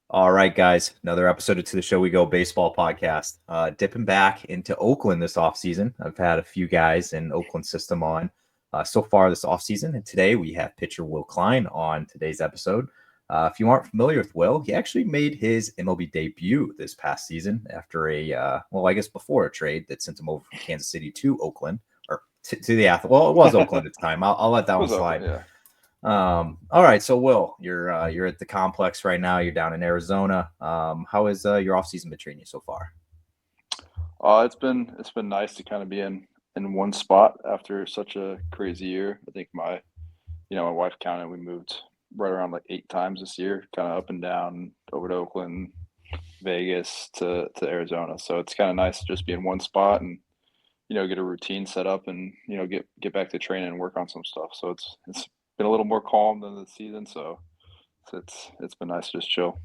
All right, guys, another episode of To the Show We Go baseball podcast. Dipping back into Oakland this offseason. I've had a few guys in Oakland system on so far this offseason. And today we have pitcher Will Klein on today's episode. If you aren't familiar with Will, he actually made his MLB debut this past season after I guess before a trade that sent him over from Kansas City to Oakland or to the Athlete. Well, it was Oakland at the time. I'll let that It one was slide. Oakland, yeah. All right, so Will, you're at the complex right now. You're down in Arizona. How is your off season been treating you so far? It's been nice to kind of be in one spot after such a crazy year. I think my wife counted, we moved right around like 8 times this year, kind of up and down over to Oakland, Vegas to Arizona. So it's kind of nice to just be in one spot and get a routine set up and get back to training and work on some stuff. So it's been a little more calm than the season. So it's been nice to just chill.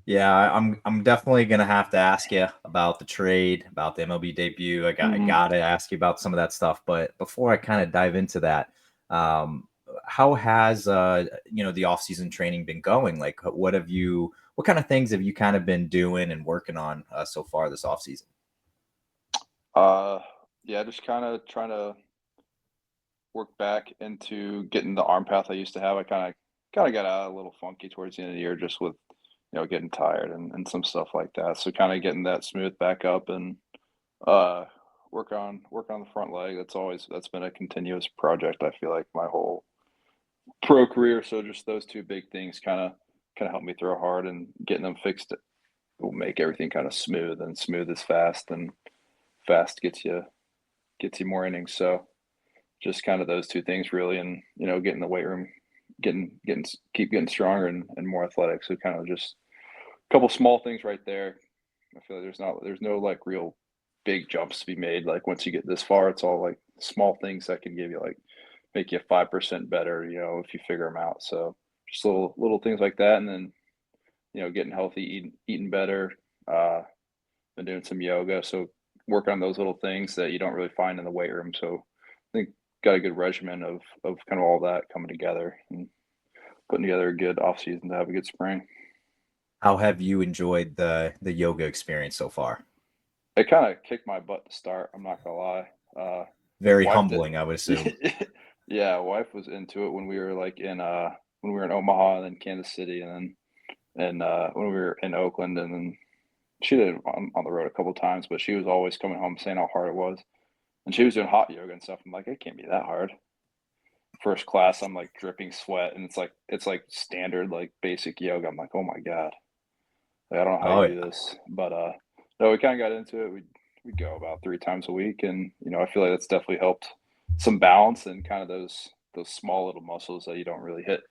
Yeah, I'm definitely gonna have to ask you about the trade, about the MLB debut. I hmm gotta ask you about some of that stuff. But before I kind of dive into that, how has the off season training been going? Like, what kind of things have you kind of been doing and working on so far this off season? Uh, yeah, just kind of trying to work back into getting the arm path I used to have. I kind of got out a little funky towards the end of the year just with getting tired and some stuff like that. So kind of getting that smooth back up and uh work on the front leg. That's been a continuous project, I feel like, my whole pro career. So just those two big things kind of help me throw hard, and getting them fixed will make everything kind of smooth, and smooth is fast, and fast gets you more innings. So just kind of those two things really, and getting the weight room, getting keep getting stronger and more athletic. So kind of just a couple small things right there. I feel like there's no like real big jumps to be made. Like once you get this far, it's all like small things that can give you like make you 5% better, if you figure them out. So just little things like that, and then getting healthy, eating better. Uh, been doing some yoga, so work on those little things that you don't really find in the weight room. So I think got a good regimen of kind of all that coming together and putting together a good off season to have a good spring. How have you enjoyed the yoga experience so far? It kind of kicked my butt to start. I'm not gonna lie. Very Wife did. humbling, I would assume. Yeah, wife was into it when we were like when we were in Omaha and then Kansas City, and when we were in Oakland, and then she did it on the road a couple times, but she was always coming home saying how hard it was. And she was doing hot yoga and stuff. I'm like, it can't be that hard. First class, I'm like dripping sweat, and it's like standard like basic yoga. I'm like, oh my god, like, I don't know how Oh you yeah. do this, but no, we kind of got into it. We'd go about 3 times a week, and I feel like that's definitely helped some balance and kind of those small little muscles that you don't really hit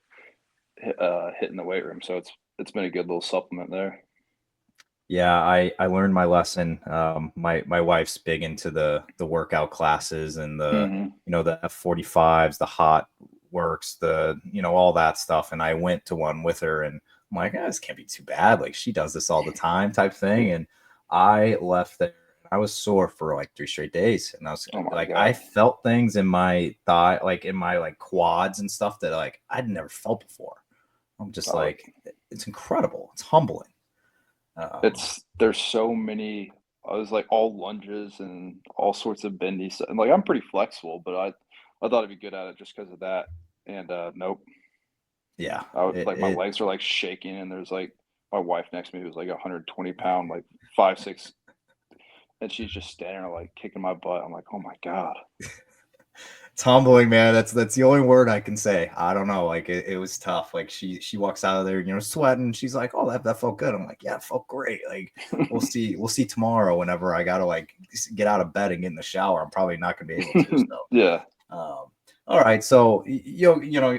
in the weight room. So it's been a good little supplement there. Yeah, I learned my lesson. My wife's big into the workout classes and hmm the F45s, the hot works, all that stuff. And I went to one with her, and I'm like, this can't be too bad. Like she does this all the time, type thing. And I left there. I was sore for like 3 straight days, and I was Oh my like, I god. felt things in my thigh, like in my like quads and stuff that like I'd never felt before. I'm just Oh, like, it's incredible. It's humbling. Um, there's so many. I was like all lunges and all sorts of bendy stuff. And like I'm pretty flexible, but I thought I'd be good at it just because of that. And nope. Yeah, Like my it legs are like shaking, and there's like my wife next to me who's like 120 pound, like 5'6", and she's just standing there like kicking my butt. I'm like, oh my god. it's humbling, man. That's the only word I can say. I don't know. Like it was tough. Like she walks out of there, sweating. She's like, "Oh, that felt good." I'm like, "Yeah, it felt great." Like we'll see tomorrow. Whenever I gotta like get out of bed and get in the shower, I'm probably not gonna be able to. So, Yeah. all right. So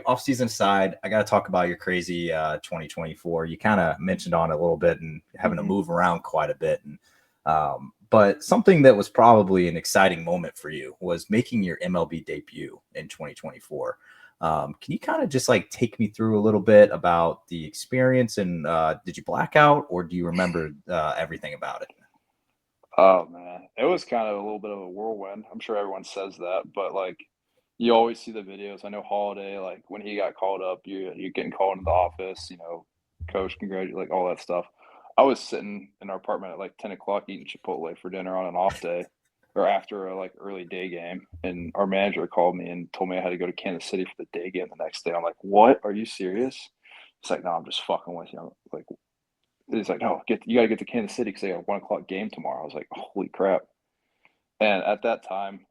off season aside, I gotta talk about your crazy 2024. You kind of mentioned on it a little bit and having to hmm move around quite a bit, and but something that was probably an exciting moment for you was making your MLB debut in 2024. Can you kind of just like take me through a little bit about the experience and did you black out or do you remember everything about it? Oh man, it was kind of a little bit of a whirlwind. I'm sure everyone says that, but like you always see the videos. I know Holiday, like when he got called up, you're getting called into the office, coach, congratulate, like all that stuff. I was sitting in our apartment at like 10 o'clock eating Chipotle for dinner on an off day or after a like early day game. And our manager called me and told me I had to go to Kansas City for the day game the next day. I'm like, what? Are you serious? It's like, no, I'm just fucking with you. I'm like, he's like, no, you got to get to Kansas City because they got a 1 o'clock game tomorrow. I was like, holy crap. And at that time,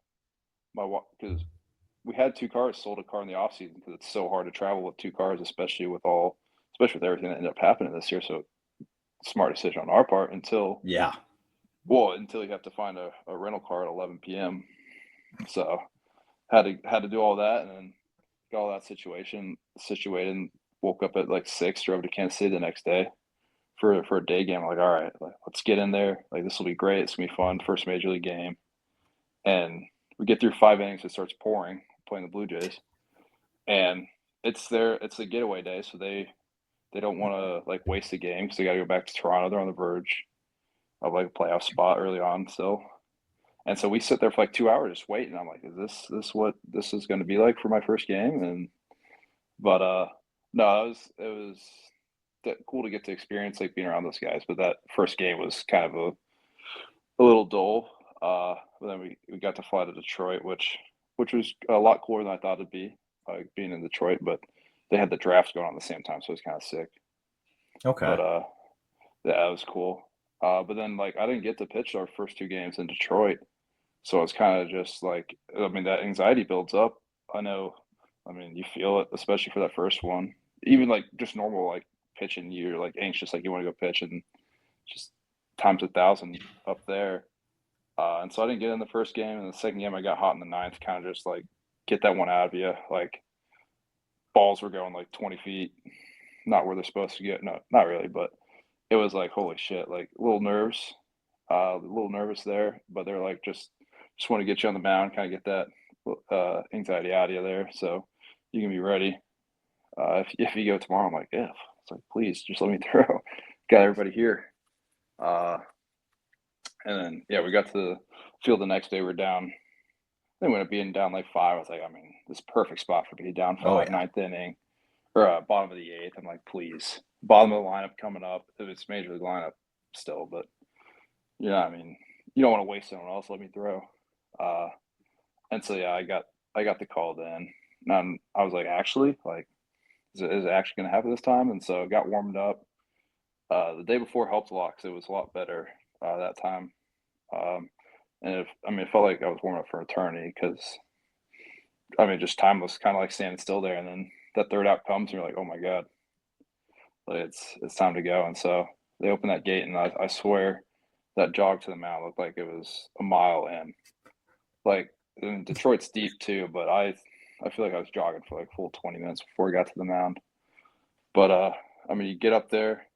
because we had 2 cars, sold a car in the off season because it's so hard to travel with 2 cars, especially with everything that ended up happening this year. So smart decision on our part until Yeah. you have to find a rental car at 11 p.m. So had to do all that and then got all that situated and woke up at like 6, drove to Kansas City the next day for a day game. I'm like, all right, like, let's get in there. Like this will be great. It's gonna be fun. First major league game. And we get through 5 innings, it starts pouring, playing the Blue Jays. And it's a getaway day, so they don't want to like waste the game because they got to go back to Toronto. They're on the verge of like a playoff spot early on still. And so we sit there for like 2 hours just waiting. I'm like, is this what this is going to be like for my first game? And but no, it was cool to get to experience like being around those guys. But that first game was kind of a little dull. But then we got to fly to Detroit, which was a lot cooler than I thought it'd be, like being in Detroit. But they had the draft going on at the same time, so it was kind of sick. Okay. But yeah, it was cool. But then like I didn't get to pitch our first 2 games in Detroit, so it's kind of just like I mean that anxiety builds up. I know. I mean you feel it, especially for that first one. Even like just normal like pitching, you're like anxious, like you want to go pitch, and just times 1,000 up there. And so I didn't get in the first game, and the second game I got hot in the ninth, kind of just like get that one out of you. Like balls were going like 20 feet, not where they're supposed to get. No, not really, but it was like holy shit, like a little nervous there. But they're like just want to get you on the mound, kind of get that anxiety out of you there, so you can be ready. If you go tomorrow, I'm like, if it's like please just let me throw. Got everybody here. Uh, and then yeah, we got to the field the next day. We're down. They ended up being down like 5. I was like, I mean, this is perfect spot for me down Oh 5, yeah. ninth inning, or bottom of the 8th. I'm like, please, bottom of the lineup coming up. If it's major league lineup still, but yeah, I mean, you don't want to waste someone else. Let me throw. Uh, and so yeah, I got the call then. And I was like, actually, like, is it actually going to happen this time? And so got warmed up. The day before helped a lot because it was a lot better that time. And it felt like I was warming up for eternity because I mean, just time was kind of like standing still there, and then that third out comes, and you're like, oh my god, like it's time to go. And so they opened that gate, and I swear that jog to the mound looked like it was a mile in. Like Detroit's deep too, but I feel like I was jogging for like full 20 minutes before I got to the mound. But I mean, you get up there,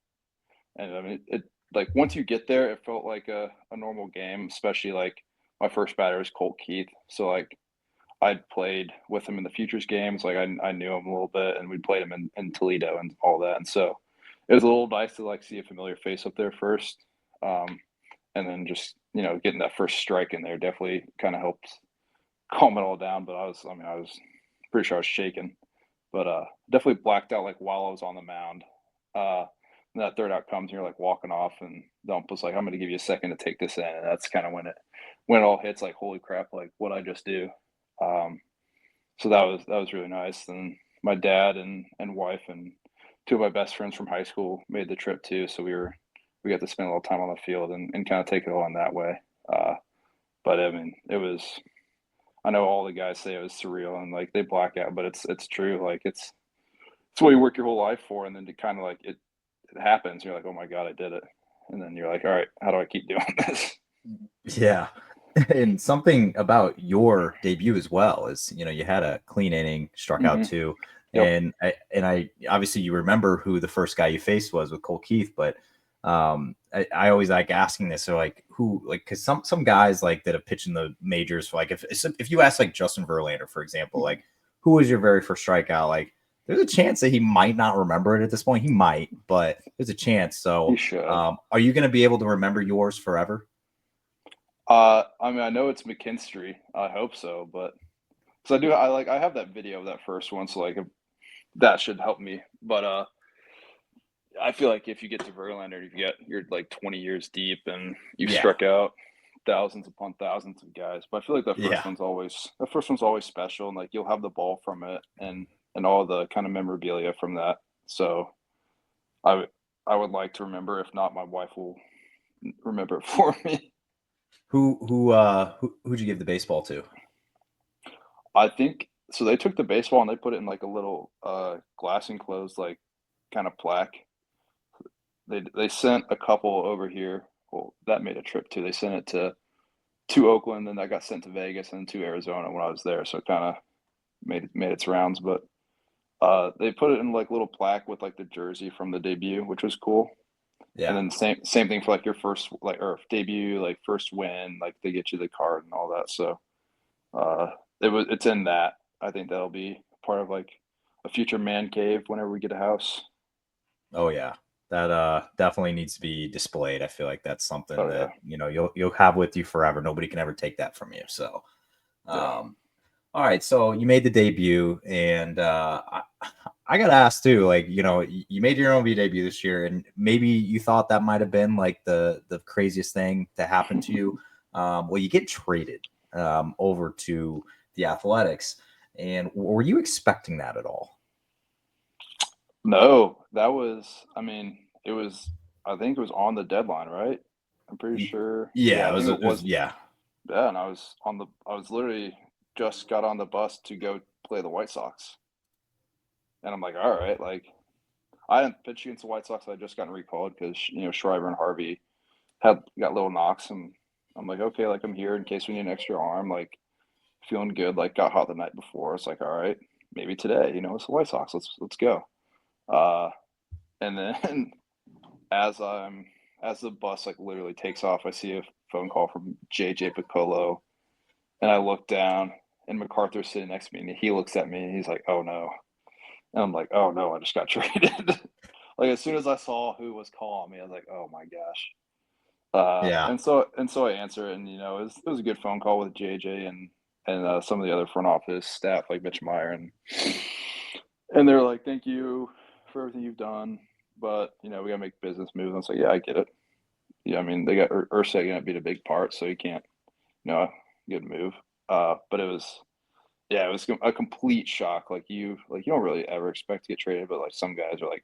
and I mean it like once you get there, it felt like a normal game, especially like my first batter was Colt Keith, so like I'd played with him in the futures games. Like I knew him a little bit, and we played him in Toledo and all that. And so it was a little nice to like see a familiar face up there first, and then just getting that first strike in there definitely kind of helped calm it all down. But I was pretty sure I was shaking, but definitely blacked out like while I was on the mound. And that third out comes, and you're like walking off, and the ump was like, "I'm going to give you a second to take this in," and that's kind of when it all hits. Like, holy crap! Like, what I just do. Um, so that was really nice. And my dad and wife and 2 of my best friends from high school made the trip too. So we got to spend a little time on the field and kind of take it all in that way. But I mean, it was. I know all the guys say it was surreal and like they black out, but it's true. Like it's what you work your whole life for, and then to kind of like it happens. You're like, oh my god, I did it, and then you're like, all right, how do I keep doing this? Yeah. And something about your debut as well is, you had a clean inning, struck out Mm-hmm. 2. Yep. And I obviously you remember who the first guy you faced was with Cole Keith, but I always like asking this. So like who, like, cause some guys like that have pitched in the majors for like, if you ask like Justin Verlander, for example, like who was your very first strikeout? Like there's a chance that he might not remember it at this point. He might, but there's a chance. You So should. are you going to be able to remember yours forever? I mean, I know it's McKinstry. I hope so, but because I have that video of that first one, so like that should help me. But I feel like if you get to Verlander, you're like 20 years deep and you've Yeah. struck out thousands upon thousands of guys. But I feel like Yeah. the first one's always special, and like you'll have the ball from it and all the kind of memorabilia from that. So I would I would like to remember. If not, my wife will remember it for me. Who'd you give the baseball to? I think so. They took the baseball and they put it in like a little glass enclosed like kind of plaque. They sent a couple over here. Well, that made a trip too. They sent it to Oakland, and that got sent to Vegas and to Arizona when I was there. So it kind of made its rounds. But they put it in like little plaque with like the jersey from the debut, which was cool. And Yeah. then same thing for like your first like or debut, like first win, like they get you the card and all that. So uh, it's in that. I think that'll be part of like a future man cave whenever we get a house. Oh yeah. That definitely needs to be displayed. I feel like that's something Oh yeah, that, you'll have with you forever. Nobody can ever take that from you. So, yeah. um, all right, so you made the debut, and I got asked too. Like, you made your MLB debut this year, and maybe you thought that might have been like the craziest thing to happen to you. Well, you get traded over to the Athletics, and were you expecting that at all? No, that was. I mean, it was. I think it was on the deadline, right? I'm pretty Y- sure. Yeah, Yeah, I think it was. yeah. Yeah, and I was on the. I was literally just got on the bus to go play the White Sox, and I'm like, all right, like I hadn't pitched against the White Sox. I had just gotten recalled because Schreiber and Harvey had got little knocks, and I'm like, okay, like I'm here in case we need an extra arm. Like feeling good. Like got hot the night before. It's like, all right, maybe today. It's the White Sox. Let's go. Uh, and then as as the bus like literally takes off, I see a phone call from JJ Piccolo, and I look down, and MacArthur's sitting next to me, and he looks at me, and he's like, "Oh no," and I'm like, "Oh no, I just got traded." Like as soon as I saw who was calling me, I was like, "Oh my gosh." Yeah. And so I answer it, and it was a good phone call with JJ and some of the other front office staff like Mitch Meyer, and they're like, "Thank you for everything you've done, but we gotta make business moves." I was like, "Yeah, I get it." Yeah, I mean they got Ursa gonna be a big part, so you can't, good move. But it was a complete shock. Like you don't really ever expect to get traded, but like some guys are like,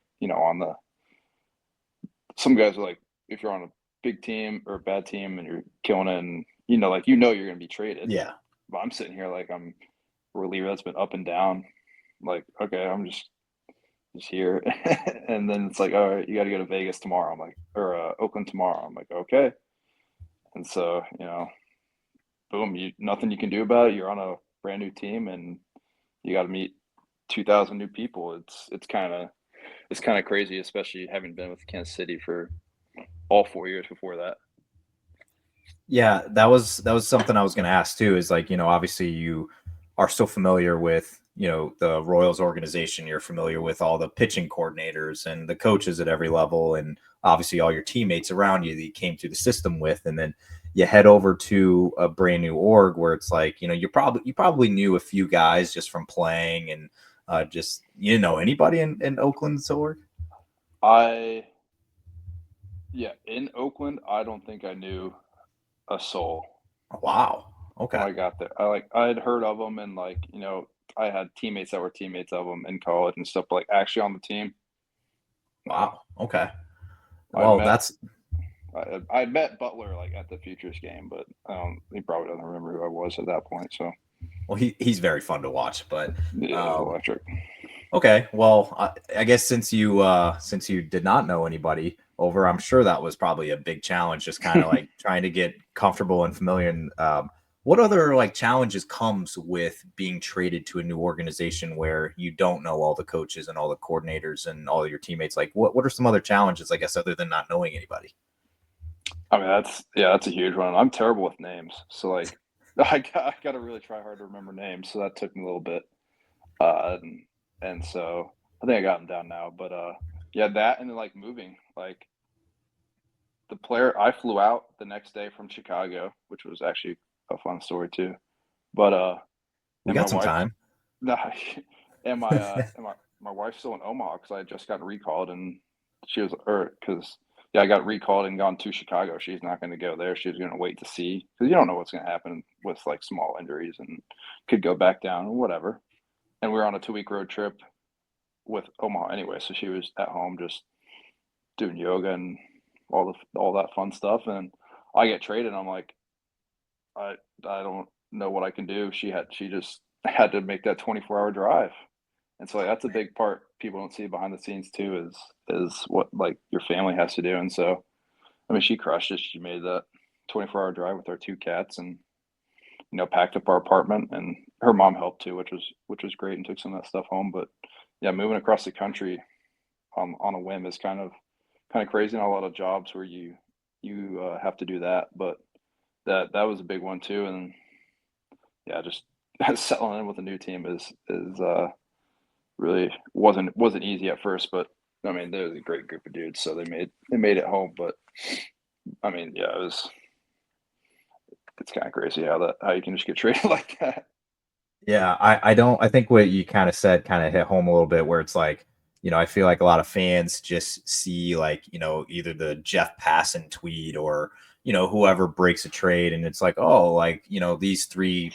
some guys are like, if you're on a big team or a bad team and you're killing it, and like you're gonna be traded. Yeah. But I'm sitting here like I'm a reliever that's been up and down. Like, okay, I'm just here, and then it's like, all right, you got to go to Vegas tomorrow. I'm like, or Oakland tomorrow. I'm like, okay, and so boom, nothing you can do about it. You're on a brand new team, and you got to meet 2,000 new people. It's kind of crazy, especially having been with Kansas City for all 4 years before that. Yeah, that was something I was going to ask too. Is like, obviously you are so familiar with, the Royals organization. You're familiar with all the pitching coordinators and the coaches at every level, and obviously all your teammates around you that you came through the system with. And then you head over to a brand new org where it's like, you probably knew a few guys just from playing, and just anybody in Oakland's org. I Yeah, in Oakland, I don't think I knew a soul Wow. when Okay. I got there. I had heard of them, and I had teammates that were teammates of them in college and stuff. But like actually on the team, no. Wow. Okay. I Well, met that's I met Butler like at the Futures game, but he probably doesn't remember who I was at that point. So well, he's very fun to watch. But yeah, he's um, electric. okay, well, I guess since you did not know anybody over, I'm sure that was probably a big challenge, just kind of like trying to get comfortable and familiar. And what other like challenges comes with being traded to a new organization where you don't know all the coaches and all the coordinators and all your teammates? Like, what are some other challenges, I guess, other than not knowing anybody? I mean, that's a huge one. I'm terrible with names, so like I got to really try hard to remember names. So that took me a little bit. And so I think I got them down now. But yeah, that and then like moving, like the player, I flew out the next day from Chicago, which was actually a fun story too. But We and my got some wife, time. nah, and my wife's still in Omaha because I had just gotten recalled and she was, or because yeah, I got recalled and gone to Chicago. She's not going to go there. She was going to wait to see because you don't know what's going to happen with like small injuries and could go back down or whatever. And we were on a 2 week road trip with Omaha anyway, so she was at home just doing yoga and all that fun stuff. And I get traded. And I'm like, I I don't know what I can do. She just had to make that 24-hour drive. And so like, that's a big part people don't see behind the scenes too is what like your family has to do. And so I mean she crushed it. She made that 24-hour drive with our two cats and packed up our apartment and her mom helped too, which was great and took some of that stuff home. But yeah, moving across the country on a whim is kind of crazy. Not a lot of jobs where you have to do that, but that was a big one too. And yeah, just settling in with a new team is really wasn't easy at first, but I mean there was a great group of dudes, so they made it home. But I mean, yeah, it's kind of crazy how you can just get traded like that. Yeah, I think what you kind of said kind of hit home a little bit where it's like, I feel like a lot of fans just see like, either the Jeff Passan tweet or, whoever breaks a trade and it's like, oh, like, these three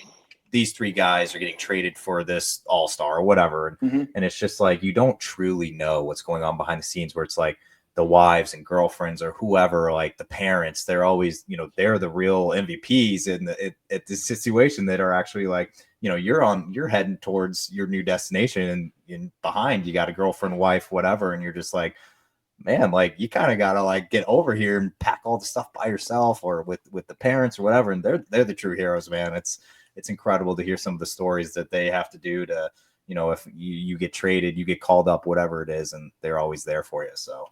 guys are getting traded for this all-star or whatever. And, Hmm. and it's just like you don't truly know what's going on behind the scenes where it's like the wives and girlfriends or whoever, like the parents, they're always, they're the real MVPs in at this situation that are actually like, you're heading towards your new destination and behind you got a girlfriend, wife, whatever. And you're just like, man, like you kind of got to like get over here and pack all the stuff by yourself or with the parents or whatever. And they're the true heroes, man. It's incredible to hear some of the stories that they have to do to, if you get traded, you get called up, whatever it is, and they're always there for you. So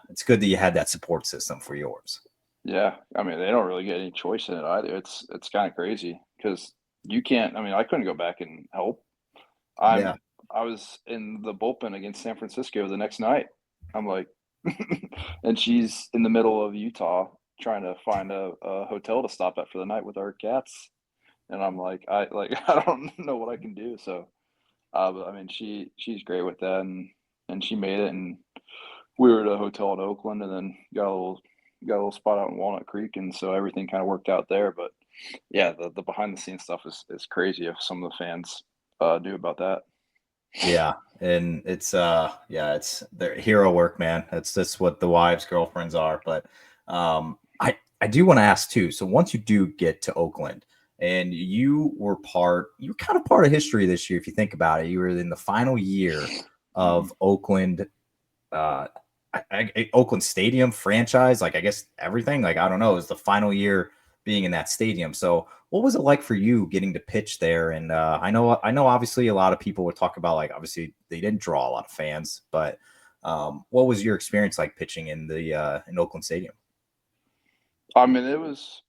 it's good that you had that support system for yours. Yeah, I mean they don't really get any choice in it either. It's kind of crazy because you can't. I mean, I couldn't go back and help. Yeah. I was in the bullpen against San Francisco the next night. I'm like, and she's in the middle of Utah trying to find a hotel to stop at for the night with our cats. And I'm like, I don't know what I can do. So, but I mean, she's great with that, and she made it. And we were at a hotel in Oakland, and then got a little spot out in Walnut Creek, and so everything kind of worked out there. But yeah, the behind the scenes stuff is crazy if some of the fans knew about that. Yeah. And it's their hero work, man. That's what the wives, girlfriends are. But I do want to ask too. So once you do get to Oakland and you were kind of part of history this year, if you think about it. You were in the final year Mhm. of Oakland uh Oakland Stadium franchise, like I guess everything, like I don't know, it was the final year being in that stadium. So what was it like for you getting to pitch there? And I know obviously a lot of people would talk about like obviously they didn't draw a lot of fans, but what was your experience like pitching in the in Oakland Stadium? I mean, it was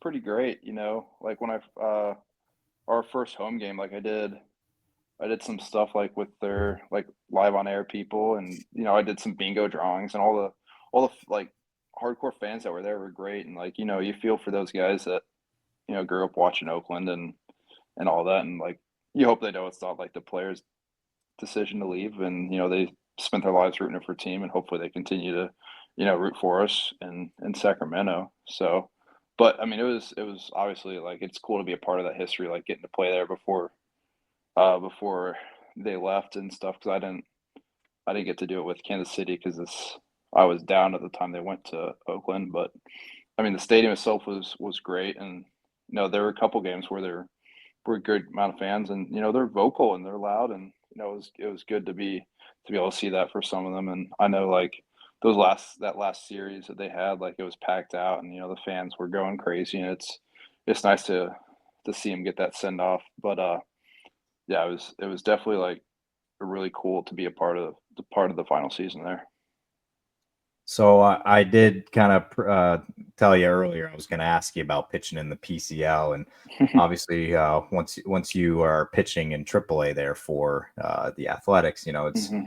pretty great. Like when our first home game, like I did some stuff like with their like live on air people, and I did some bingo drawings, and all the like hardcore fans that were there were great, and like you feel for those guys that grew up watching Oakland and all that, and like you hope they know it's not like the players' decision to leave, and they spent their lives rooting for a team, and hopefully they continue to root for us in Sacramento. So, but I mean, it was obviously like it's cool to be a part of that history, like getting to play there before they left and stuff because I didn't get to do it with Kansas City because I was down at the time they went to Oakland. But I mean the stadium itself was great, and there were a couple games where there were a good amount of fans, and they're vocal and they're loud, and it was good to be able to see that for some of them. And I know like that last series that they had, like it was packed out, and the fans were going crazy, and it's nice to see them get that send off. But yeah, it was definitely like really cool to be a part of the final season there. So I did kind of tell you earlier I was going to ask you about pitching in the PCL, and obviously once you are pitching in AAA there for the Athletics, it's Hmm.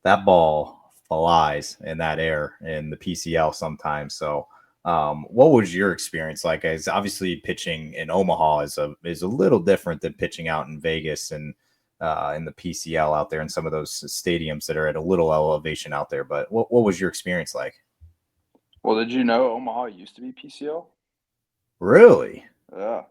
that ball flies in that air in the PCL sometimes. So what was your experience like? As obviously pitching in Omaha is a little different than pitching out in Vegas and in the PCL out there in some of those stadiums that are at a little elevation out there. But what was your experience like? Well, did you know Omaha used to be PCL? Really? Yeah.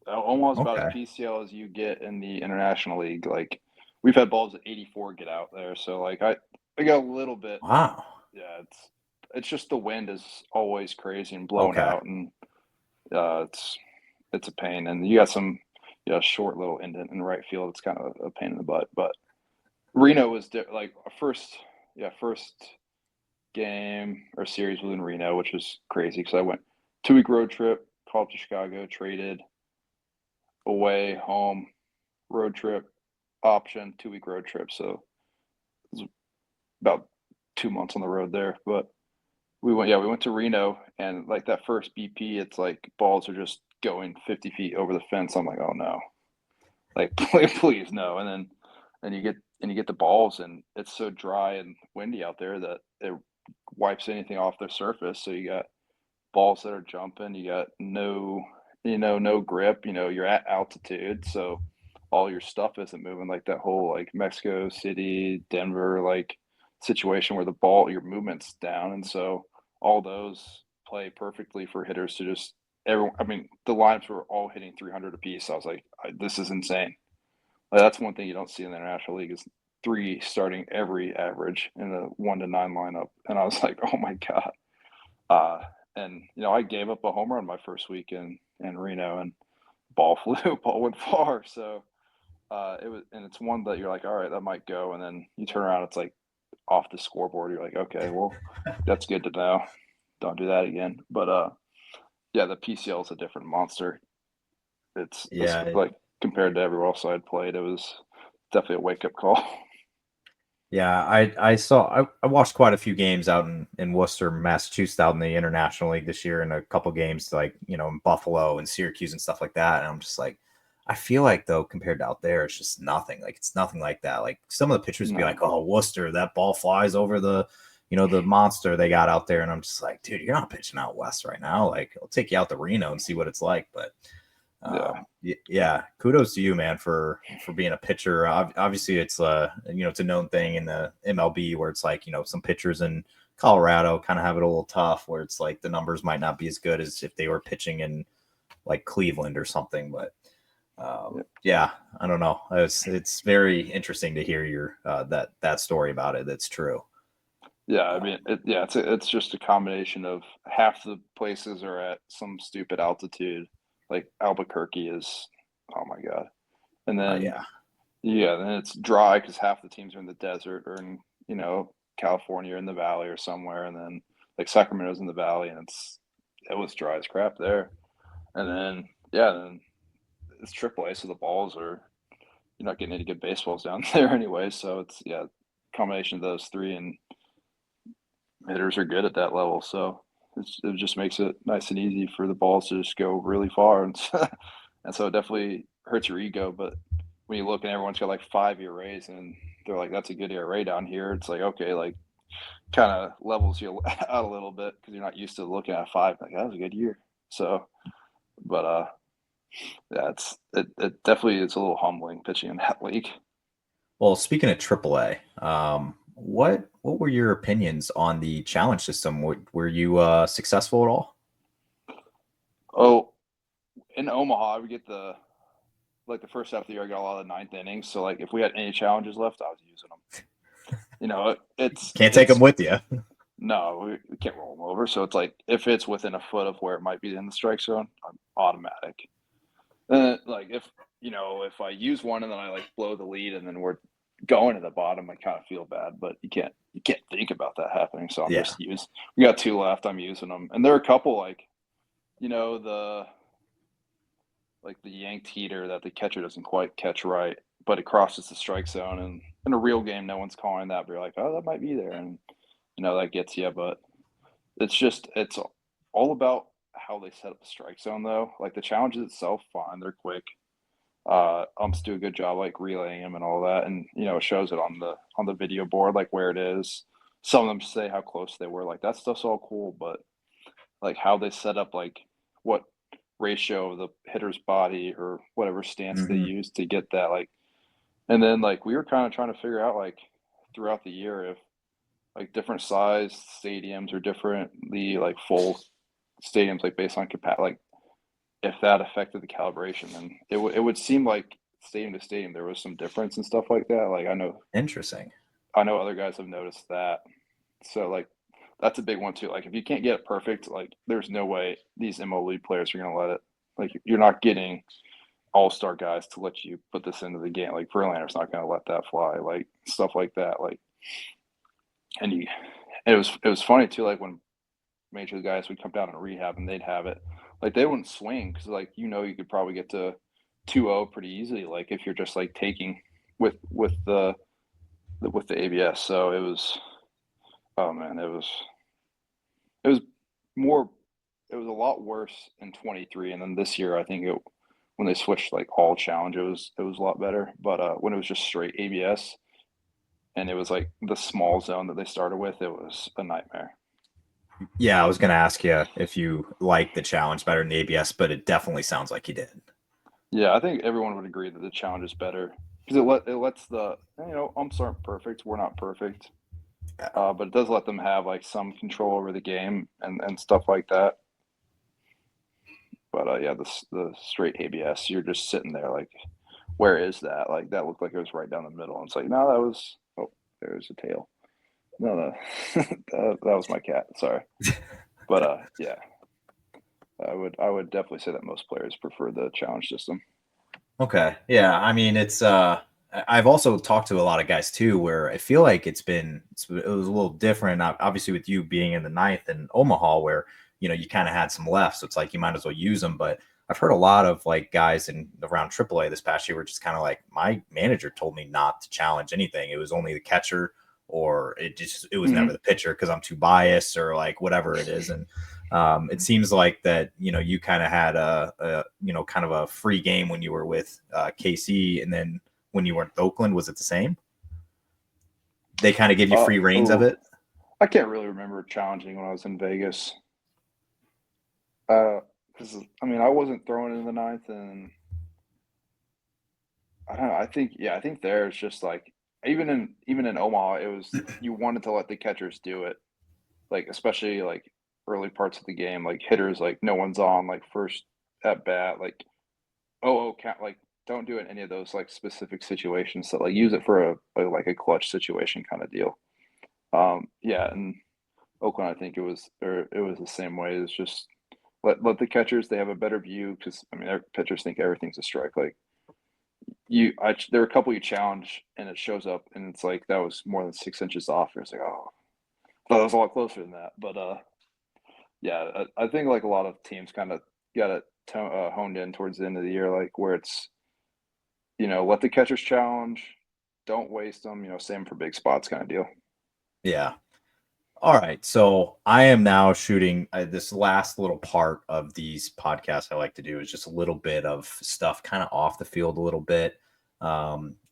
Omaha's about as Okay. PCL as you get in the International League. Like, we've had balls at 84 get out there, so like I got a little bit. Wow. Yeah, it's just the wind is always crazy and blowing Okay. out, and it's a pain. And you got some short little indent in right field. It's kind of a pain in the butt. But Reno was like a first game or series was in Reno, which was crazy because I went 2 week road trip, called up to Chicago, traded away, home, road trip, option, 2 week road trip. So it was about 2 months on the road there. But we went to Reno, and like that first BP, it's like balls are just going 50 feet over the fence. I'm like, oh no, like please no. And you get the balls, and it's so dry and windy out there that it wipes anything off the surface. So you got balls that are jumping. You got no grip. You're at altitude, so all your stuff isn't moving. Like that whole like Mexico City, Denver, like situation where your movement's down, and so all those play perfectly for hitters to just everyone. I mean, the lines were all hitting 300 apiece. I was like, this is insane. Like, that's one thing you don't see in the International League is three starting every average in the 1 to 9 lineup, and I was like, oh my god. Uh, and I gave up a home run my first week in Reno, and ball flew, ball went far. So it's one that you're like, all right, that might go, and then you turn around, it's like off the scoreboard. You're like, okay, well, that's good to know. Don't do that again. But yeah, the PCL is a different monster. It's Yeah. like compared to everywhere else I'd played, it was definitely a wake up call. Yeah, I watched quite a few games out in Worcester, Massachusetts, out in the International League this year, and a couple games like in Buffalo and Syracuse and stuff like that. And I'm just like, I feel like though compared to out there, it's just nothing. Like it's nothing like that. Like some of the pitchers be like, No, "Oh, Worcester, that ball flies over the monster they got out there," and I'm just like, dude, you're not pitching out west right now. Like I'll take you out to Reno and see what it's like, but yeah, yeah, kudos to you, man, for being a pitcher. Obviously, it's it's a known thing in the MLB where it's like some pitchers in Colorado kind of have it a little tough, where it's like the numbers might not be as good as if they were pitching in like Cleveland or something. But yeah. yeah, I don't know. It's very interesting to hear your that story about it. That's true. Yeah, I Uh, mean, it's just a combination of half the places are at some stupid altitude, like Albuquerque is, oh my God. And then, yeah, then it's dry because half the teams are in the desert or in, California or in the valley or somewhere. And then, like, Sacramento's in the valley, and it was dry as crap there. And then it's AAA, so the balls are, you're not getting any good baseballs down there anyway. So it's, combination of those three. And hitters are good at that level, so it just makes it nice and easy for the balls to just go really far, and and so it definitely hurts your ego. But when you look and everyone's got like 5 ERAs, and they're like, "That's a good ERA down here," it's like okay, like kind of levels you out a little bit because you're not used to looking at five. Like that was a good year. So, but yeah, it definitely is a little humbling pitching in that league. well, speaking of AAA, what were your opinions on the challenge system? Were you successful at all? Oh, in Omaha, we get the first half of the year, I got a lot of ninth innings. So like if we had any challenges left, I was using them. Can't take them It's with you. no, we can't roll them over. So it's like if it's within a foot of where it might be in the strike zone, I'm automatic. And like if I use one and then I like blow the lead and then we're going to the bottom, I kind of feel bad. But you can't think about that happening. So I'm Yeah. just using. We got two left. I'm using them, and there are a couple like the yanked heater that the catcher doesn't quite catch right, but it crosses the strike zone. And in a real game, no one's calling that. But you're like, oh, that might be there, and that gets you. But it's all about how they set up the strike zone, though. Like the challenges itself, fine, they're quick. Umps do a good job like relaying them and all that, and it shows it on the video board like where it is. Some of them say how close they were. Like that stuff's all cool, but like how they set up like what ratio of the hitter's body or whatever stance they Hmm. use to get that like And then like we were kind of trying to figure out like throughout the year if like different size stadiums or differently like full stadiums like based on capacity, like if that affected the calibration. And it would seem like stadium to stadium there was some difference and stuff like that. Like Interesting. I know other guys have noticed that. So like that's a big one too. Like if you can't get it perfect, like there's no way these MLB players are gonna let it. Like you're not getting all-star guys to let you put this into the game. Like Verlander's not gonna let that fly. Like stuff like that. Like and you, it was funny too. Like when major league guys would come down and rehab and they'd have it, like they wouldn't swing because like you could probably get to 2-0 pretty easily. Like if you're just like taking with the ABS. So it was, oh man, it was more, it was a lot worse in 23, and then this year I think when they switched like all challenge, it was a lot better. But when it was just straight ABS and it was like the small zone that they started with, it was a nightmare. Yeah, I was going to ask you if you like the challenge better than the ABS, but it definitely sounds like you did. Yeah, I think everyone would agree that the challenge is better because it lets the umps aren't perfect, we're not perfect, Yeah. but it does let them have like some control over the game and stuff like that. But yeah, the straight ABS, you're just sitting there like, where is that? Like that looked like it was right down the middle. And it's like, no, that was, oh, there's a tail. No, no, that was my cat. Sorry. But yeah, I would definitely say that most players prefer the challenge system. Okay. Yeah. I mean, I've also talked to a lot of guys too, where I feel like it was a little different. Obviously, with you being in the ninth in Omaha, where you kind of had some left, so it's like you might as well use them. But I've heard a lot of like guys in around AAA this past year were just kind of like, my manager told me not to challenge anything. It was only the catcher, or it was never Mm-hmm. the pitcher because I'm too biased or like whatever it is. And it seems like that you kind of had a kind of a free game when you were with KC, and then when you were in Oakland, was it the same? They kind of give you free reins of Oh, it. I can't really remember challenging when I was in Vegas. Because I mean, I wasn't throwing in the ninth, and I don't know. I think there's just like even in Omaha, it was you wanted to let the catchers do it, like especially like early parts of the game, like hitters, like no one's on, like first at bat, like count, like don't do it in any of those like specific situations. So like use it for like a clutch situation kind of deal. Yeah, and Oakland, I think it was the same way. It's just let the catchers, they have a better view because I mean their pitchers think everything's a strike. Like there are a couple you challenge and it shows up and it's like that was more than 6 inches off. It's like, oh, I thought it was a lot closer than that. But yeah, I think like a lot of teams kind of got it honed in towards the end of the year, like where it's let the catchers challenge, don't waste them. Same for big spots kind of deal. Yeah. All right. So I am now shooting this last little part of these podcasts. I like to do is just a little bit of stuff kind of off the field a little bit.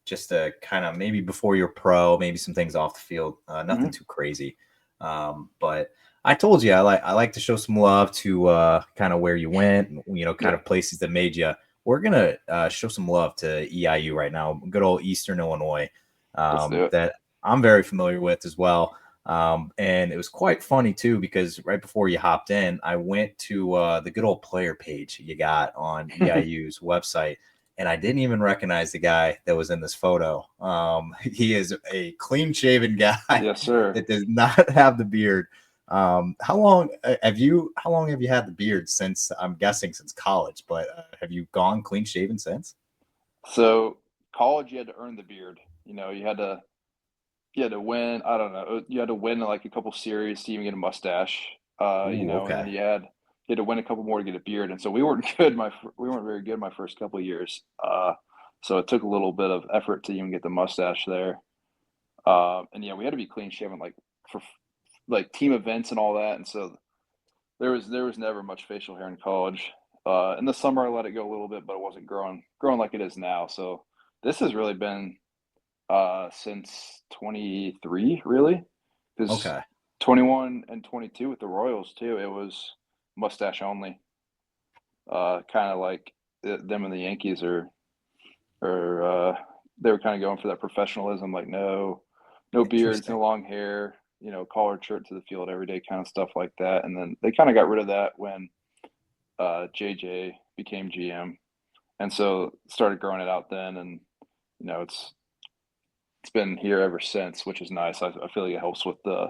Just to kind of maybe before you're pro, maybe some things off the field, nothing Mm-hmm. too crazy. But I told you I like to show some love to kind of where you went, kind Yeah, of places that made you. We're gonna show some love to EIU right now, good old Eastern Illinois, let's do it. that I'm very familiar with as well. And it was quite funny too, because right before you hopped in, I went to the good old player page you got on EIU's website, and I didn't even recognize the guy that was in this photo. He is a clean shaven guy Yes, sir. that does not have the beard. How long have you had the beard since? I'm guessing since college, but have you gone clean shaven since? So college, you had to earn the beard. You had to win. I don't know. You had to win like a couple series to even get a mustache. Ooh, And then okay. you had to win a couple more to get a beard. And so we weren't good. We weren't very good my first couple of years. So it took a little bit of effort to even get the mustache there. And yeah, we had to be clean shaven like for like team events and all that. And so there was never much facial hair in college. In the summer, I let it go a little bit, but it wasn't growing like it is now. So this has really been since 23, really, because Okay. 21 and 22 with the Royals too. It was mustache only. Kind of like them and the Yankees are they were kind of going for that professionalism, like no beards, no Interesting. long hair, collared shirt to the field every day, kind of stuff like that. And then they kind of got rid of that when JJ became GM, and so started growing it out then. And it's been here ever since, which is nice. I feel like it helps with the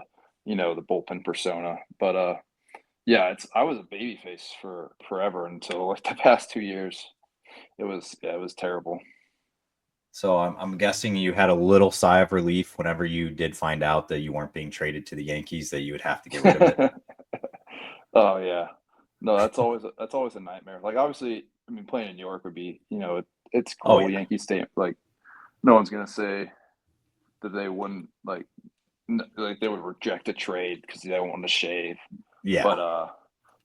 bullpen persona. But yeah, I was a baby face for forever until like the past 2 years. It was terrible. So I'm guessing you had a little sigh of relief whenever you did find out that you weren't being traded to the Yankees, that you would have to get rid of it. Oh yeah, no, that's always a nightmare. Like obviously, I mean, playing in New York would be, it's Oh cool. yeah, Yankee State, like no one's gonna say that they wouldn't like they would reject a trade because they don't want to shave. yeah, But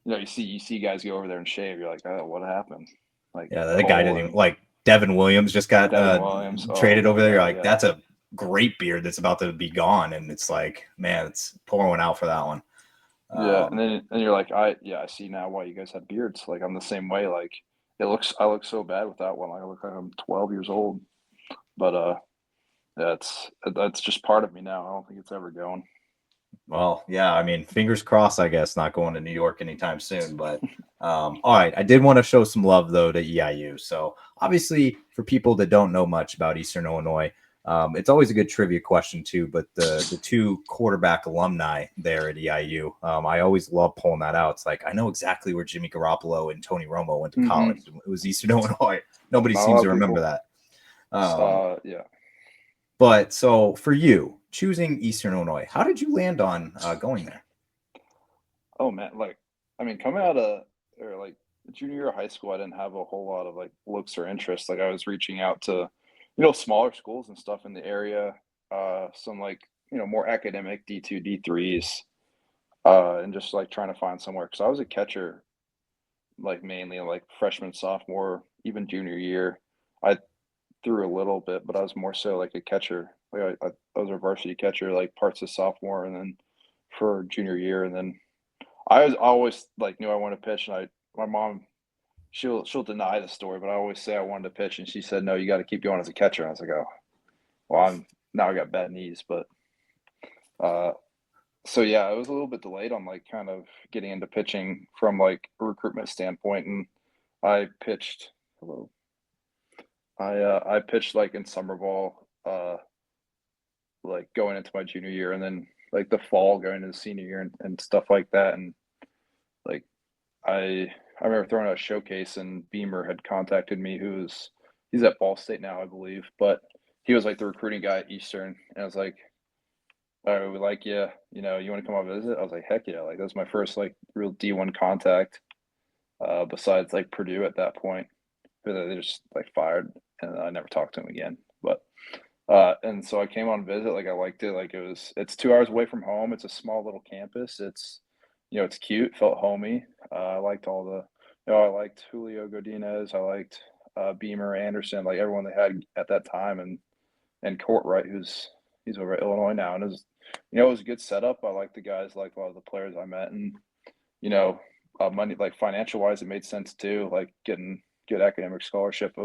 you see guys go over there and shave. You're like, oh, what happened? Like yeah. That guy Cole didn't even, and like Devin Williams just got Devin Williams. Oh traded my over there. You're God, like, yeah, that's a great beard that's about to be gone, and it's like, man, it's pour one out for that one. yeah. And Um, then you're like, I see now why you guys have beards. Like I'm the same way. Like I look so bad without one. Like I look like I'm 12 years old. But that's just part of me now. I don't think it's ever going. Well, yeah, I mean, fingers crossed, I guess, not going to New York anytime soon. But all right, I did want to show some love, though, to EIU. So, obviously, for people that don't know much about Eastern Illinois, it's always a good trivia question, too. But the two quarterback alumni there at EIU, I always love pulling that out. It's like, I know exactly where Jimmy Garoppolo and Tony Romo went to Mm-hmm. college. It was Eastern Illinois. Nobody Not a seems lot to of remember people. that. Um, Yeah. but so, for you, choosing Eastern Illinois, how did you land on going there? Oh man, like I mean, coming out of or like junior year of high school, I didn't have a whole lot of like looks or interests. Like I was reaching out to, smaller schools and stuff in the area, some like more academic D2, D3s, and just like trying to find somewhere because I was a catcher, like mainly like freshman, sophomore, even junior year. I threw a little bit, but I was more so like a catcher. Like I was a varsity catcher, like parts of sophomore, and then for junior year, and then I always like knew I wanted to pitch, and my mom she'll deny the story, but I always say I wanted to pitch, and she said no, you got to keep going as a catcher. And I was like, oh, well, I'm now I got bad knees, but uh, so yeah, I was a little bit delayed on like kind of getting into pitching from like a recruitment standpoint, and I pitched. Hello, I pitched like in summer ball, like going into my junior year, and then like the fall going into the senior year and stuff like that, and like I remember throwing out a showcase and Beamer had contacted me he's at Ball State now, I believe, but he was like the recruiting guy at Eastern, and I was like, all right, we like you, you want to come out visit? I was like, heck yeah, like that was my first like real D1 contact, besides like Purdue at that point, who they just like fired, and I never talked to him again. But and so I came on visit, like I liked it, like it's 2 hours away from home. It's a small little campus. It's cute, felt homey. I liked I liked Julio Godinez. I liked Beamer, Anderson, like everyone they had at that time, and Courtwright, he's over at Illinois now, and it was a good setup. I liked the guys, like a lot of the players I met, and you know, money like financial wise, it made sense too, like getting good academic scholarship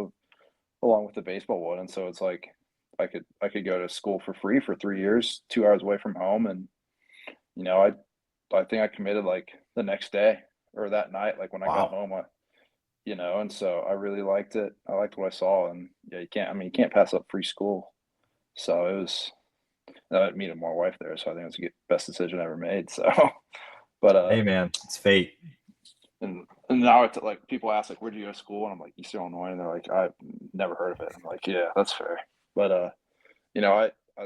along with the baseball one, and so it's like I could go to school for free for 3 years, 2 hours away from home, and you know I think I committed like the next day or that night, like when I got Wow. home, and so I really liked it. I liked what I saw, and yeah, you can't pass up free school. So it was, I met my wife there, so I think it was the best decision I ever made. So, but Hey, man, it's fate. and now it's like people ask like, where'd you go to school? And I'm like, Eastern Illinois, and they're like, I've never heard of it. I'm like, yeah, that's fair. But I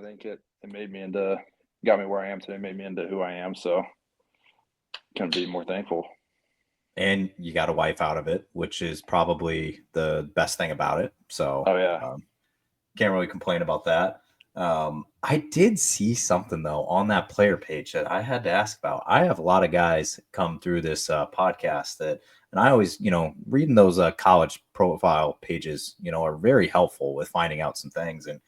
think it made me into, got me where I am today, made me into who I am. So couldn't be more thankful. And you got a wife out of it, which is probably the best thing about it. So Oh yeah. can't really complain about that. I did see something though on that player page that I had to ask about. I have a lot of guys come through this podcast and I always, reading those college profile pages, are very helpful with finding out some things. And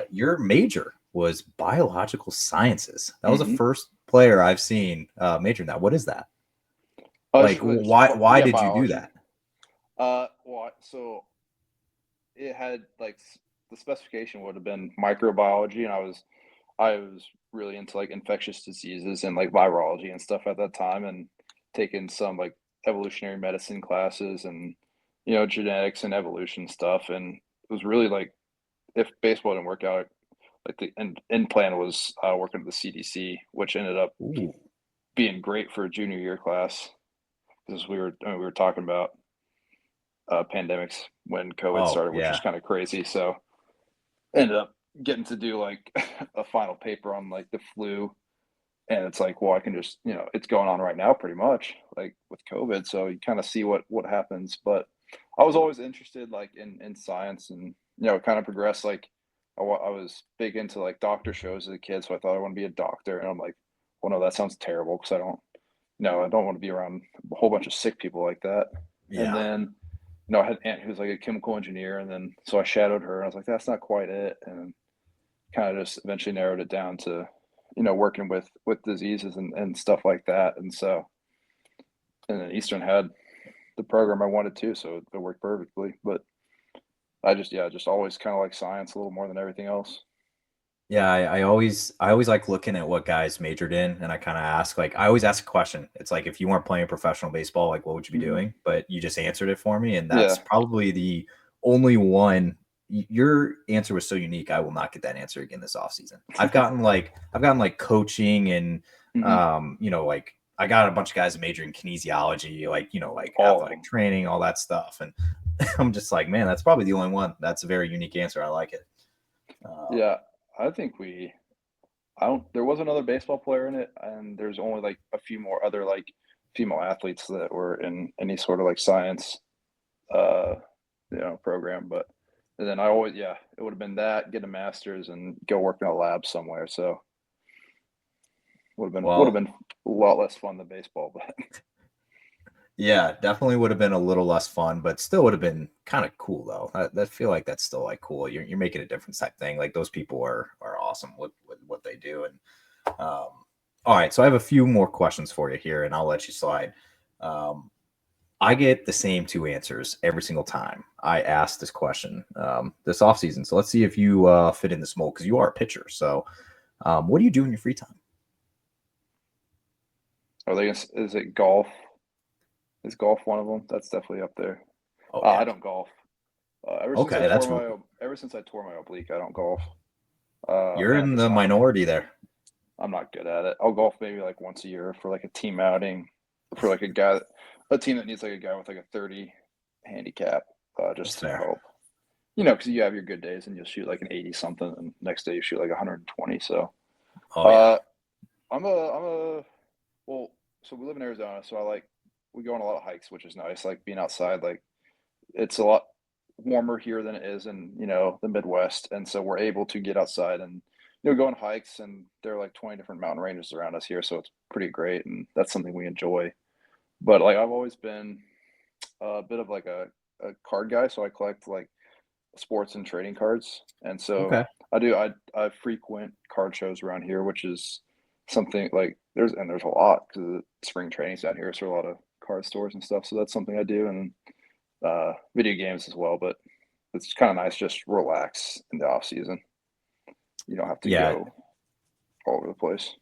your major was biological sciences. That was the hmm first player I've seen major in that. What is that? It's Like, just why yeah, did you do biology. that? Well, so it had like the specification would have been microbiology, and I was really into like infectious diseases and like virology and stuff at that time, and taking some like evolutionary medicine classes and genetics and evolution stuff, and it was really like if baseball didn't work out, like the end plan was working at the CDC, which ended up Ooh. being great for a junior year class because we were talking about pandemics when COVID Oh, started, which was yeah. kind of crazy. So ended up getting to do like a final paper on like the flu, and it's like, well, I can just it's going on right now pretty much like with COVID, so you kind of see what happens. But I was always interested like in science, and it kind of progressed. Like I was big into like doctor shows as a kid, so I thought I want to be a doctor, and I'm like, well, no, that sounds terrible because I don't no, I don't want to be around a whole bunch of sick people like that. And Yeah. then I had an aunt who was like a chemical engineer, and then so I shadowed her, and I was like, that's not quite it, and kind of just eventually narrowed it down to, working with diseases and stuff like that. And so, and then Eastern had the program I wanted to, so it worked perfectly. But just always kind of like science a little more than everything else. Yeah, I always like looking at what guys majored in, and I kind of ask, like, I always ask a question. It's like, if you weren't playing professional baseball, like, what would you be Hmm. doing? But you just answered it for me, and that's Yeah, probably the only one. Your answer was so unique. I will not get that answer again this offseason. I've gotten like coaching and hmm, like I got a bunch of guys majoring in kinesiology, like like all of athletic them. training, all that stuff, and I'm just like, man, that's probably the only one. That's a very unique answer. I like it. Um, Yeah, I think I don't. There was another baseball player in it, and there's only like a few more other like female athletes that were in any sort of like science, uh, program. But and then I always, yeah, it would have been that, get a master's, and go work in a lab somewhere. So would have been well, a lot less fun than baseball. But yeah, definitely would have been a little less fun, but still would have been kind of cool though. I feel like that's still like cool. You're making a difference type thing. Like those people are awesome with what they do. And all right, so I have a few more questions for you here, and I'll let you slide. Um, I get the same two answers every single time I ask this question this offseason. So let's see if you fit in this mold because you are a pitcher. So what do you do in your free time? are they? Is it golf? Is golf one of them? That's definitely up there. Oh yeah. I don't golf. Okay, Ever since I tore my oblique, I don't golf. you're And at in the the time, minority there. I'm not good at it. I'll golf maybe like once a year for like a team outing, for like a team that needs like a guy with like a 30 handicap, That's just to fair. help. Because you have your good days and you'll shoot like an 80 something, and next day you shoot like 120. So, Oh yeah. uh, I'm a well. So we live in Arizona, so we go on a lot of hikes, which is nice. Like being outside, like it's a lot warmer here than it is in the Midwest, and so we're able to get outside and go on hikes. And there are like 20 different mountain ranges around us here, so it's pretty great, and that's something we enjoy. But like I've always been a bit of like a card guy, so I collect like sports and trading cards, and so Okay. I frequent card shows around here, which is something like there's a lot because spring training's down here, so a lot of card stores and stuff. So that's something I do, and video games as well. But it's kind of nice just relax in the off season. You don't have to Yeah, go all over the place.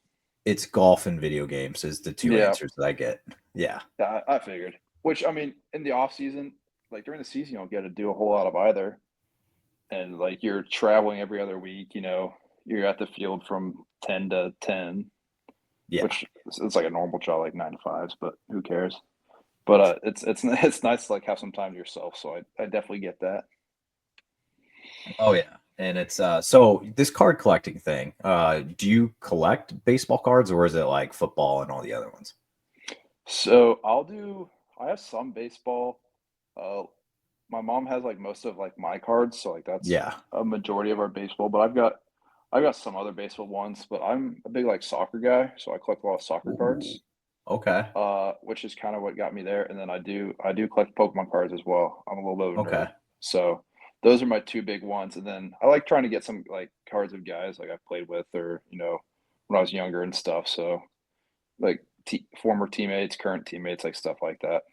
it's golf and video games is the two Yeah, answers that I get. Yeah. yeah, I figured. Which I mean, in the off season, like during the season, you don't get to do a whole lot of either. And like you're traveling every other week. You're at the field from 10 to 10, Yeah. which it's like a normal job, like 9 to 5s. But who cares? But it's it's nice to like have some time to yourself. So I definitely get that. Oh yeah. And it's so this card collecting thing, do you collect baseball cards or is it like football and all the other ones? So I have some baseball. Uh, my mom has like most of like my cards, so like that's Yeah. a majority of our baseball. But I got some other baseball ones. But I'm a big like soccer guy, so I collect a lot of soccer Ooh. cards. Okay. Which is kind of what got me there. And then I do collect Pokemon cards as well. I'm a little bit of a nerd, Okay. so those are my two big ones. And then I like trying to get some like cards of guys like I've played with, or when I was younger and stuff. So like former teammates, current teammates, like stuff like that.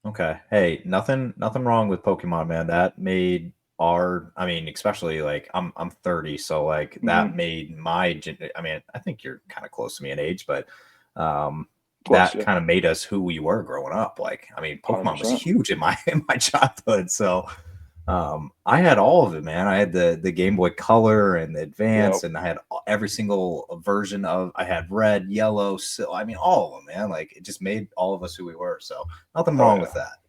Okay. Hey, nothing wrong with Pokemon, man. That made I mean, especially like I'm 30, so like that made I mean, I think you're kind of close to me in age, but Close, that yeah, kind of made us who we were growing up. Like, I mean, Pokemon was 100%. huge in my in my childhood. So I had all of it, man. I had the Game Boy Color and the Advance, Yep. and I had every single version of. I had red, yellow, so I mean, all of them, man. Like, it just made all of us who we were. So nothing Oh wrong yeah. with that.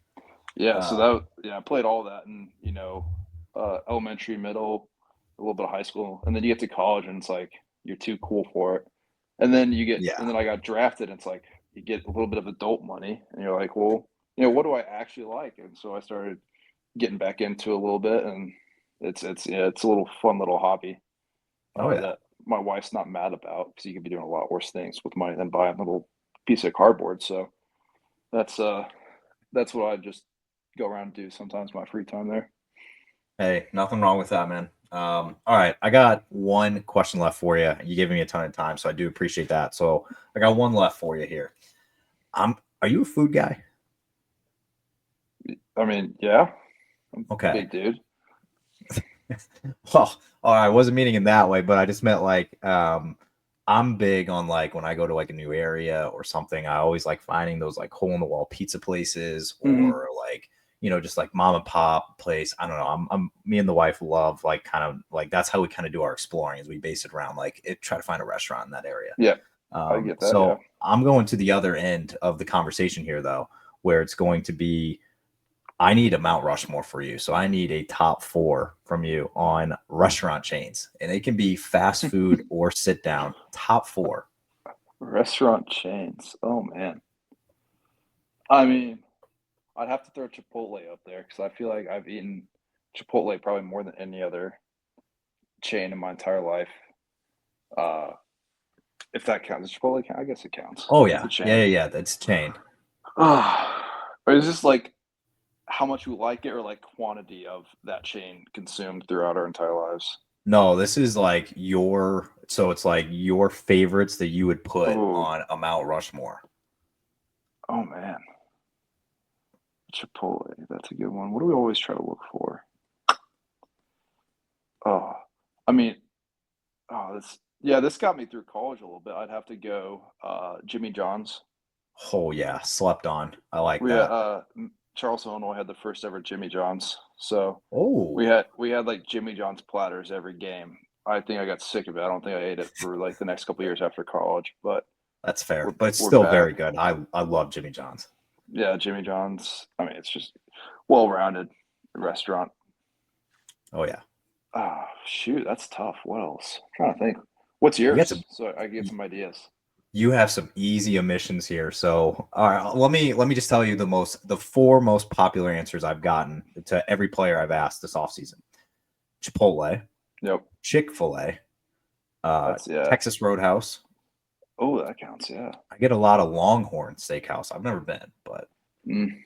Yeah, so Um, I played all that in, elementary, middle, a little bit of high school, and then you get to college and it's like you're too cool for it. And yeah. then I got drafted and it's like you get a little bit of adult money and you're like, well, what do I actually like? And so I started getting back into it a little bit, and it's a little fun little hobby Oh yeah. that my wife's not mad about because you could be doing a lot worse things with money than buying a little piece of cardboard. So that's uh that's what I just go around and do sometimes in my free time there. Hey, nothing wrong with that, man. All right, I got one question left for you. You gave me a ton of time, so I do appreciate that. So I got one left for you here. Are you a food guy? I mean, yeah, I'm a Okay. big dude. Well, all right, I wasn't meaning in that way, but I just meant like I'm big on like when I go to like a new area or something, I always like finding those like hole in the wall pizza places Hmm. or like just like mom and pop place. I don't know. I'm me and the wife love like kind of like that's how we kind of do our exploring is we base it around like try to find a restaurant in that area. Yeah, I get that. Yeah. So I'm going to the other end of the conversation here though, where it's going to be I need a Mount Rushmore for you. So I need a top four from you on restaurant chains. And it can be fast food or sit down. Top four. Restaurant chains. Oh man. I mean, I'd have to throw Chipotle up there because I feel like I've eaten Chipotle probably more than any other chain in my entire life. Uh, if that counts, does Chipotle count? I guess it counts. Oh It's a yeah. Yeah, chain. yeah, yeah. That's chain. Or is this like how much we like it or like quantity of that chain consumed throughout our entire lives? No, this is like it's like your favorites that you would put Oh, on a Mount Rushmore. oh man. Chipotle, that's a good one. What do we always try to look for? Oh, I mean, this got me through college a little bit. I'd have to go Jimmy John's. Oh yeah, slept on. I like We had that. Charleston, Illinois had the first ever Jimmy John's. So we Oh, had we had like Jimmy John's platters every game. I think I got sick of it. I don't think I ate it for like the next couple of years after college, but that's fair. we're But it's we're still back. very good. I love Jimmy John's. Yeah, Jimmy John's. I mean, it's just well-rounded restaurant. Oh yeah. Ah, shoot, that's tough. What else? I'm trying to think. What's You got yours? some So I can get some ideas. you have some easy omissions here. So, all right, let me just tell you the four most popular answers I've gotten to every player I've asked this offseason. Chipotle, Yep. Chick-fil-A, Yeah. Texas Roadhouse. Oh, that counts. Yeah. I get a lot of Longhorn Steakhouse. I've never been, but Mm.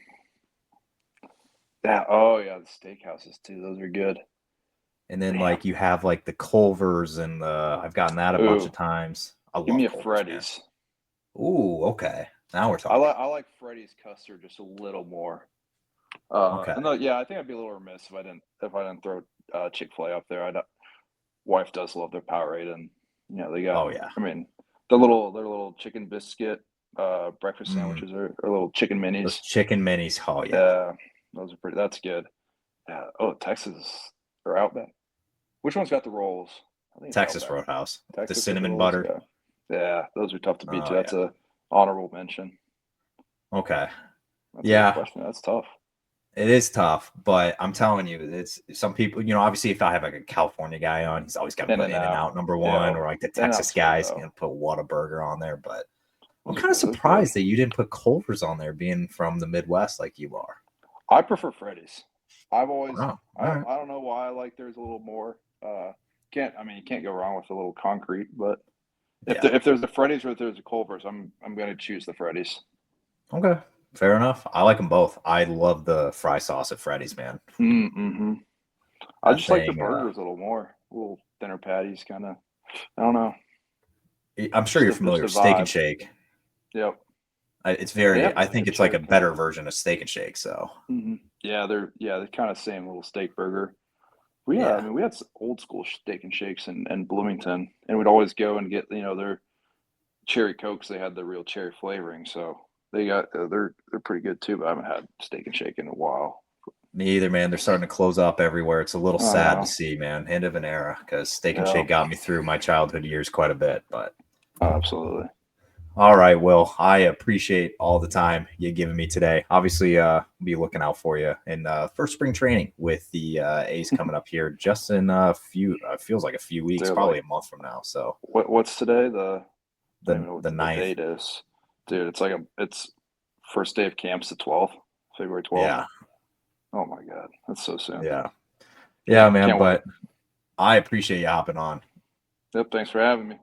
Yeah. Oh, yeah. The steakhouses too. Those are good. and then Damn. like you have like the Culvers and the I've gotten that a bunch of Ooh, times. I give me love a Culvers, man. Freddy's. Ooh, okay. Now we're talking. I like Freddy's custard just a little more. Okay. Yeah, I think I'd be a little remiss if I didn't throw Chick-fil-A up there. Wife does love their Powerade, and they got. Oh yeah. I mean, their little chicken biscuit breakfast Mm, sandwiches are little chicken those minis. chicken minis. Oh yeah. Yeah, those are pretty. That's good. Yeah. Oh, Texas or Outback. Which one's got the rolls? I think it's Texas Outback. Roadhouse. The Texas with the cinnamon rolls. butter. Yeah. Yeah, those are tough to beat too. Oh That's yeah. a honorable mention. Okay. That's a good Yeah, question. That's tough. it is tough, but I'm telling you, it's some people, obviously if I have like a California guy on, he's always got to In put and In and out. Out number one, Yeah. or like the In and Texas out's good guys, though. put Whataburger on there. But I'm Those are kind of good. Those are good. surprised that you didn't put Culver's on there, being from the Midwest like you are. I prefer Freddy's. I've always Wow. All right. I don't know why I like theirs a little more. You can't go wrong with a little concrete, but Yeah. if there's a Freddy's or if there's a Culver's, I'm gonna choose the Freddy's. Okay. Fair enough. I like them both. I love the fry sauce at Freddy's, man. Mm-hmm. I That just like their thing. burgers a little more. A little thinner patties, kind of. I don't know. I'm sure you're Just familiar the with Steak and vibe. Shake. Yep. It's They very. have a I think steak it's like a shake. better version of Steak and Shake. So Yeah, they're kind of same little steak burger. Yeah. I mean, we had old school steak and shakes in Bloomington, and we'd always go and get their cherry cokes. They had the real cherry flavoring, so they're pretty good too. But I haven't had steak and shake in a while. Me either, man. They're starting to close up everywhere. It's a little I sad to know. see, man. End of an era, because Steak and Yeah, Shake got me through my childhood years quite a bit. But absolutely. all right, Will, I appreciate all the time you giving me today. Obviously, be looking out for you in first spring training with the A's coming up here just in a few, feels like a few weeks, Dude, probably like a month from now. So what's today? I don't even know what the the ninth, date is. Dude, it's first day of camp's the 12th, February 12th. yeah, Oh my God, that's so soon. yeah, yeah, man. Can't wait. But I appreciate you hopping on. Yep, thanks for having me.